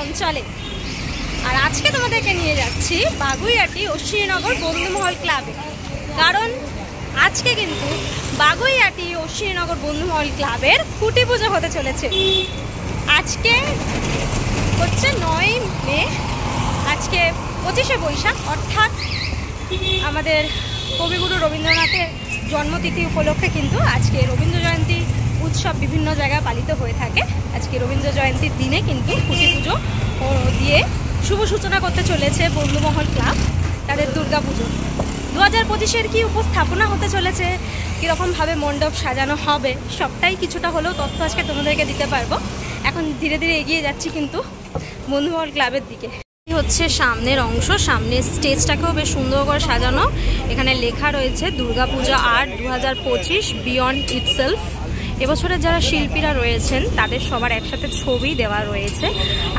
অঞ্চলে। আর আজকে তোমাদেরকে নিয়ে যাচ্ছি বাগুইআটি অশ্বিনীনগর বন্ধুমহল ক্লাবে, কারণ আজকে কিন্তু বাগুইআটি অশ্বিনীনগর বন্ধুমহল ক্লাবের খুঁটি পুজো হতে চলেছে। আজকে হচ্ছে 9 মে, আজকে 25শে বৈশাখ, অর্থাৎ আমাদের কবিগুরু রবীন্দ্রনাথের জন্মতিথি উপলক্ষে কিন্তু আজকে রবীন্দ্র জয়ন্তী উৎসব বিভিন্ন জায়গায় পালিত হয়ে থাকে। আজকে রবীন্দ্র জয়ন্তীর দিনে কিন্তু খুঁটি পুজো দিয়ে শুভ সূচনা করতে চলেছে বন্ধুমহল ক্লাব তাদের দুর্গা পুজো। 2025-এর কি উপস্থাপনা হতে চলেছে, কীরকমভাবে মণ্ডপ সাজানো হবে, সবটাই কিছুটা হলেও তথ্য আজকে তোমাদেরকে দিতে পারবো। এখন ধীরে ধীরে এগিয়ে যাচ্ছি কিন্তু বন্ধুমহল ক্লাবের দিকে। হচ্ছে সামনের অংশ, সামনের স্টেজটাকেও বেশ সুন্দর করে সাজানো। এখানে লেখা রয়েছে দুর্গাপূজা আর্ট 2025 বিয়ন্ড ইটসেলফ। এবছরের যারা শিল্পীরা রয়েছেন তাদের সবার একসাথে ছবি দেওয়া রয়েছে।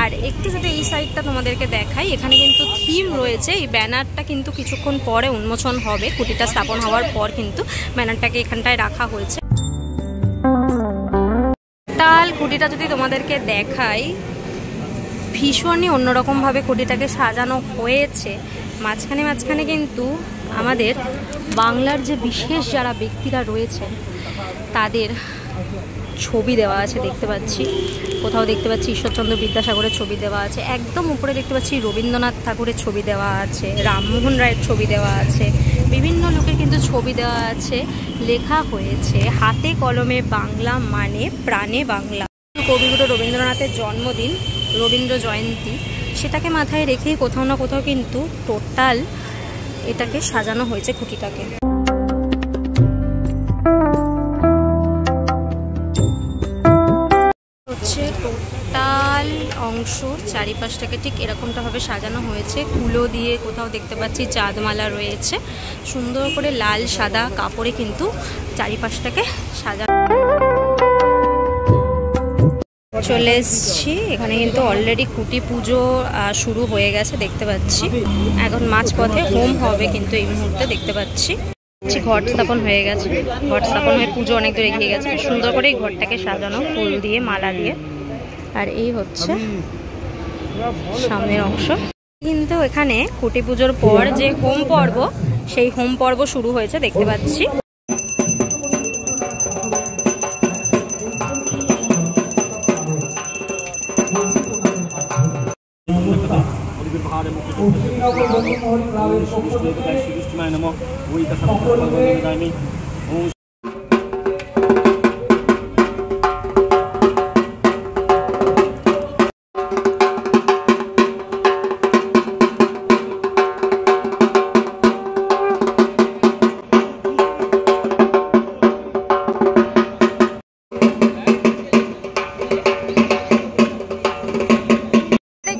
আর একটু যদি এই সাইডটা তোমাদেরকে দেখাই, এখানে কিন্তু থিম রয়েছে। এই ব্যানারটা কিন্তু কিছুক্ষণ পরে উন্মোচন হবে, খুঁটিটা স্থাপন হওয়ার পর কিন্তু ব্যানারটাকে এখানটায় রাখা হয়েছে। টাল খুঁটিটা যদি তোমাদেরকে দেখাই, ভীষণই অন্যরকমভাবে খুঁটিটাকে সাজানো হয়েছে। মাঝখানে কিন্তু আমাদের বাংলার যে বিশেষ যারা ব্যক্তিরা রয়েছেন তাদের ছবি দেওয়া আছে দেখতে পাচ্ছি। কোথাও দেখতে পাচ্ছি ঈশ্বরচন্দ্র বিদ্যাসাগরের ছবি দেওয়া আছে, একদম উপরে দেখতে পাচ্ছি রবীন্দ্রনাথ ঠাকুরের ছবি দেওয়া আছে, রামমোহন রায়ের ছবি দেওয়া আছে, বিভিন্ন লোকের কিন্তু ছবি দেওয়া আছে। লেখা হয়েছে হাতে কলমে বাংলা মানে প্রাণে বাংলা। কবিগুরু রবীন্দ্রনাথের জন্মদিন রবীন্দ্র জয়ন্তী, সেটাকে মাথায় রেখেই কোথাও না কোথাও কিন্তু টোটাল এটাকে সাজানো হয়েছে খুঁটিটাকে। হচ্ছে টোটাল অংশ চারিপাশটাকে ঠিক এরকমটাভাবে সাজানো হয়েছে। কুলো দিয়ে কোথাও দেখতে পাচ্ছি চাঁদমালা রয়েছে, সুন্দর করে লাল সাদা কাপড়ে কিন্তু চারিপাশটাকে সাজানো। চলে এসছি এখানে, কিন্তু অলরেডি খুঁটি পুজো শুরু হয়ে গেছে দেখতে পাচ্ছি। এখন মাঝপথে হোম হবে কিন্তু এই মুহূর্তে দেখতে পাচ্ছি। ঘট স্থাপন হয়ে গেছে, ঘট স্থাপন হয়ে পুজো অনেক দূর এগিয়ে গেছে। সুন্দর করে এই ঘরটাকে সাজানো ফুল দিয়ে মালা দিয়ে। আর এই হচ্ছে সামনের অংশ। কিন্তু এখানে খুঁটি পুজোর পর যে হোম পর্ব, সেই হোম পর্ব শুরু হয়েছে দেখতে পাচ্ছি।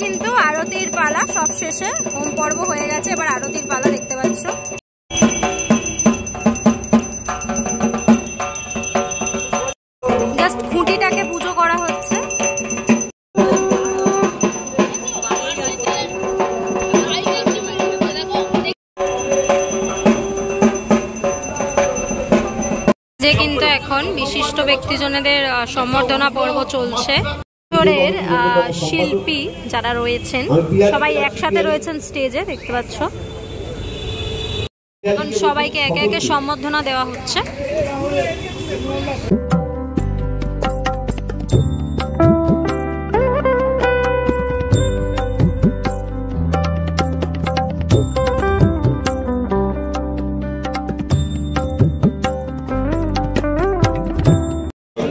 কিন্তু আরতির পালা সব শেষে, হোম পর্ব হয়ে গেছে, এবার আরতির পালা দেখতে পাচ্ছ। জাস্ট খুঁটিটাকে পুজো করা হচ্ছে। যে কিন্তু এখন বিশিষ্ট ব্যক্তিজনদের সম্বর্ধনা পর্ব চলছে। শিল্পী যারা রয়েছেন সবাই একসাথে রয়েছেন স্টেজে দেখতে পাচ্ছ। এখন সবাইকে একে একে সম্বর্ধনা দেওয়া হচ্ছে।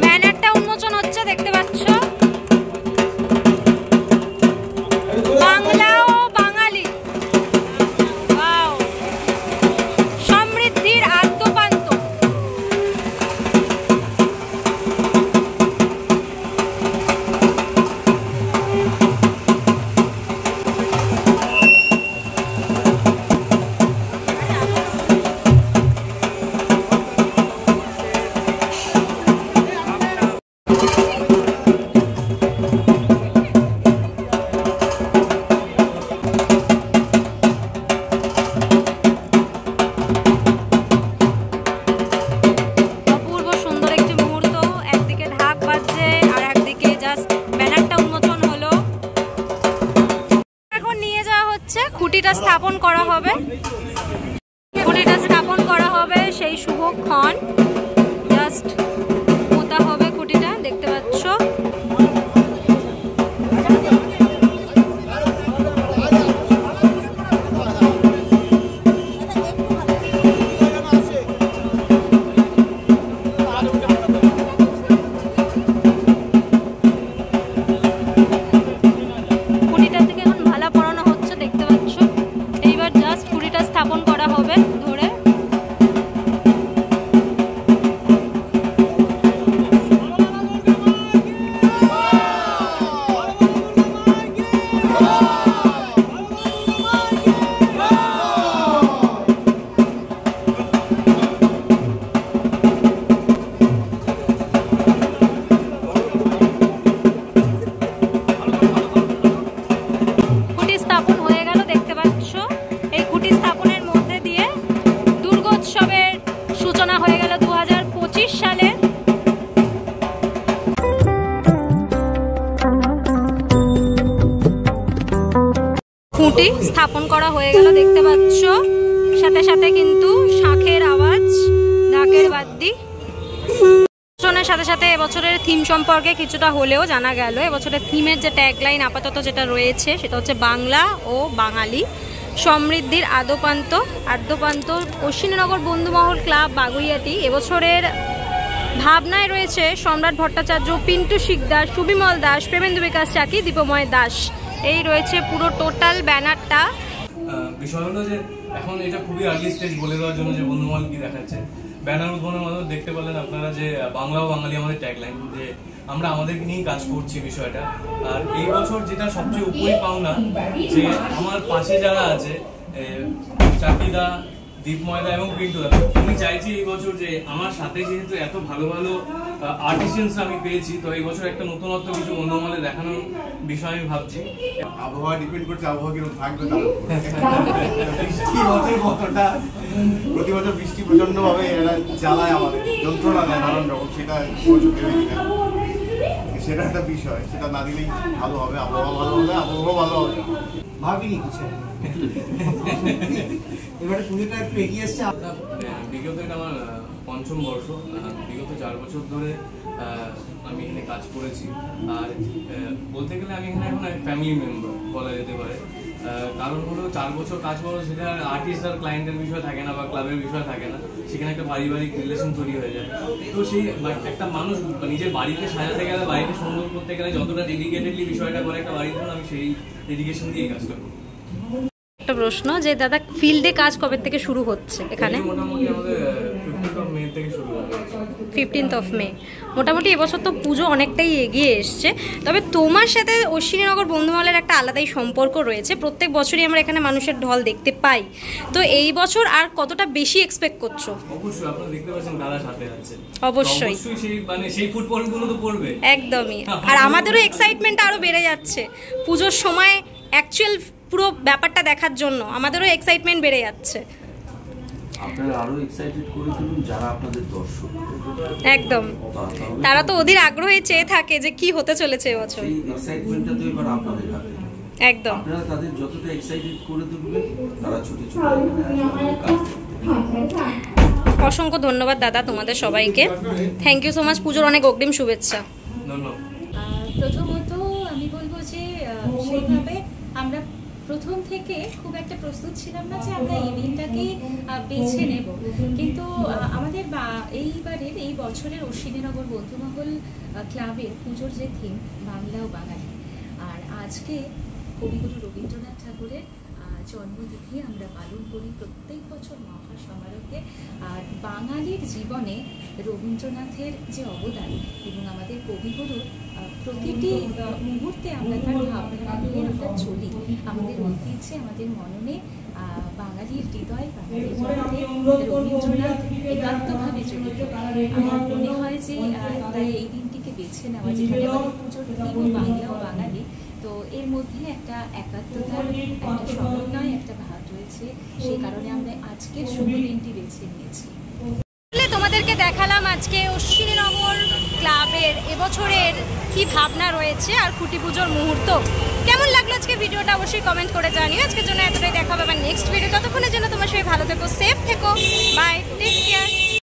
ব্যানারটা উন্মোচন হচ্ছে দেখতে পাচ্ছ। স্থাপন করা হবে, খুঁটিটা স্থাপন করা হবে সেই শুভক্ষণ। জাস্ট পোতা হবে খুঁটিটা, দেখতে পাচ্ছ। স্থাপন করা হবে ধরে। খুঁটি স্থাপন হয়ে গেল, দেখতে পাচ্ছ। এই খুঁটি স্থাপনের মধ্যে দিয়ে দুর্গোৎসবের সূচনা হয়ে গেল 2025 সালে। খুঁটি স্থাপন করা হয়ে গেল, দেখতে পাচ্ছ। সাথে সাথে কিন্তু শাঁখের আওয়াজ, ঢাকের বাদ্যি। অনুষ্ঠানের সাথে সাথে এবছরের থিম সম্পর্কে কিছুটা হলেও জানা গেল। এবছরের থিমের যে ট্যাগলাইন আপাতত যেটা রয়েছে সেটা হচ্ছে বাংলা ও বাঙালি, সমৃদ্ধির আদ্যপান্ত। অশ্বিনীনগর বন্ধুমহল ক্লাব বাগুইআটি এবছরের ভাবনায় রয়েছে সম্রাট ভট্টাচার্য, পিন্টু শিকদার, সুবিমল দাস, প্রেমেন্দু বিকাশ চাকি, দীপময় দাস। এই রয়েছে পুরো টোটাল ব্যানারটা। বিষয় হলো যে এখন এটা খুবই আর্লি স্টেজ বলে দেওয়ার জন্য যে বন্ধুমহল কি দেখাচ্ছে। ব্যানার উদ্বোধনের মাধ্যমে দেখতে পেলেন আপনারা যে বাংলা ও বাঙালি আমাদের ট্যাগলাইন, যে আমরা আমাদেরকে নিয়েই কাজ করছি বিষয়টা। আর এই বছর যেটা সবচেয়ে উপরি পাওনা, যে আমার পাশে যারা আছে চাকিদা, দীপময়দা এবং পিন্টুদা, আমি চাইছি এই বছর যে আমার সাথে যেহেতু এত ভালো ভালো আর্টিস্টিয়ানস আমি পেয়েছি, তো এই বছর একটা নতুনত্ব কিছু বন্ধুমহলে দেখানোর বিষয় আমি ভাবছি। আবহাওয়া ডিপেন্ড করছে, আবহাওয়া কিরকম থাকবে তার বৃষ্টি বছর কতটা, প্রতি বছর বৃষ্টি প্রচন্ড ভাবে জ্বালায় আমাদের, যন্ত্রণা দেয় নানান রকম। সেটা একটা বিষয়, সেটা না দিলেই ভালো হবে। আবহাওয়া ভালো হবে, আবহাওয়া ভালো হবে, ভাবিনি কিছু। এবারে পুজোটা একটু এগিয়ে এসছে। বিগত এটা আমার পঞ্চম বর্ষ। বিগত 4 বছর ধরে আমি এখানে কাজ করেছি। আর বলতে গেলে আমি এখানে এখন ফ্যামিলি মেম্বার বলা যেতে পারে। কারণ হলো 4 বছর কাজ করো, সেটা আর্টিস্ট আর ক্লায়েন্টের বিষয় থাকে না বা ক্লাবের বিষয় থাকে না, সেখানে একটা পারিবারিক রিলেশন তৈরি হয়ে যায়। তো সেই একটা মানুষ নিজের বাড়িতে সাজাতে গেলে, বাড়িতে সুন্দর করতে গেলে যতটা ডেডিকেটেডলি বিষয়টা করে একটা বাড়ির জন্য, আমি সেই ডেডিকেশন দিয়েই কাজটা করি। একটা প্রশ্ন, যে দাদা ফিল্ডে কাজ কবে থেকে শুরু হচ্ছে এখানে? মোটামুটি আমাদের 15th of May থেকে শুরু হচ্ছে। 15th of May। মোটামুটি এবছর তো পুজো অনেকটাই এগিয়ে এসছে, তবে তোমার সাথে অশ্বিনীনগর বন্ধুমহলের একটা আলাদাই সম্পর্ক রয়েছে। প্রত্যেক বছরই আমরা এখানে মানুষের ঢল দেখতে পাই, তো এই বছর আর কতটা বেশি এক্সপেক্ট করছো? অবশ্যই আপনারা দেখতে পাচ্ছেন কারা সাথে আছে, অবশ্যই সেই ফুটবলগুলো তো পড়বে একদমই। আর আমাদেরও এক্সাইটমেন্ট আরো বেড়ে যাচ্ছে পুজোর সময়, অ্যাকচুয়াল পুরো ব্যাপারটা দেখার জন্য আমাদেরও এক্সাইটমেন্ট বেড়ে যাচ্ছে। আপনারা আরো এক্সাইটেড করে তুলুন যারা আপনাদের দর্শক, একদম। তারা তো ওদের আগ্রহে চেয়ে থাকে যে কি হতে চলেছে এবছর। এই এক্সাইটমেন্টটা তো এবার আপনাদের হাতে। একদম। আপনারা তাদের যতটা এক্সাইটেড করে তুলবেন, তারা ছুটে ছুটে এখানে কাজ করতে। অসংখ্য ধন্যবাদ দাদা তোমাদের সবাইকে। Thank you so much. পুজোর অনেক অগ্রিম শুভেচ্ছা। ধন্যবাদ। প্রথমত আমি বলবো যে সেইভাবে আমরা প্রথম থেকে খুব একটা প্রস্তুত ছিলাম না যে আমরা এই দিনটাকেই বেছে নেব, কিন্তু আমাদের এইবারের এই বছরের অশ্বিনীনগর বন্ধুমহল ক্লাবের পুজোর যে থিম বাংলা ও বাঙালি, আর আজকে কবিগুরু রবীন্দ্রনাথ ঠাকুরের জন্মতিথি আমরা পালন করি প্রত্যেক বছর মহা সমারোহে। আর বাঙালির জীবনে রবীন্দ্রনাথের যে অবদান এবং আমাদের কবিগুরুর প্রতিটি মুহূর্তে আমরা তার ভাবনা নিয়ে আমরা চলি, আমাদের ঐতিহ্যে, আমাদের মননে বাঙালির হৃদয়, বাঙালির জগতে রবীন্দ্রনাথ একাত্মভাবে জড়িত। আমার মনে হয় যে তাই এই দিনটিকে বেছে নেওয়া, যেখানে আমাদের পুজোর থিম বাংলা ও বাঙালি, তো এর মধ্যে একটা একাত্মতার, একটা সমন্বয়, একটা ভাব রয়েছে। সেই কারণে আমরা আজকের শুভ দিনটি বেছে নিয়েছি। তোমাদেরকে দেখালাম আজকে অশ্বিনীনগর ক্লাবের এবছরের কি ভাবনা রয়েছে আর খুঁটি পুজোর মুহূর্ত। কেমন লাগলো আজকে ভিডিওটা অবশ্যই কমেন্ট করে জানিও। আজকের জন্য এতটাই, দেখা হবে আবার নেক্সট ভিডিও। ততক্ষণের জন্য তোমার সবাই ভালো থেকো, সেফ থেকো, বাই, টেক কেয়ার।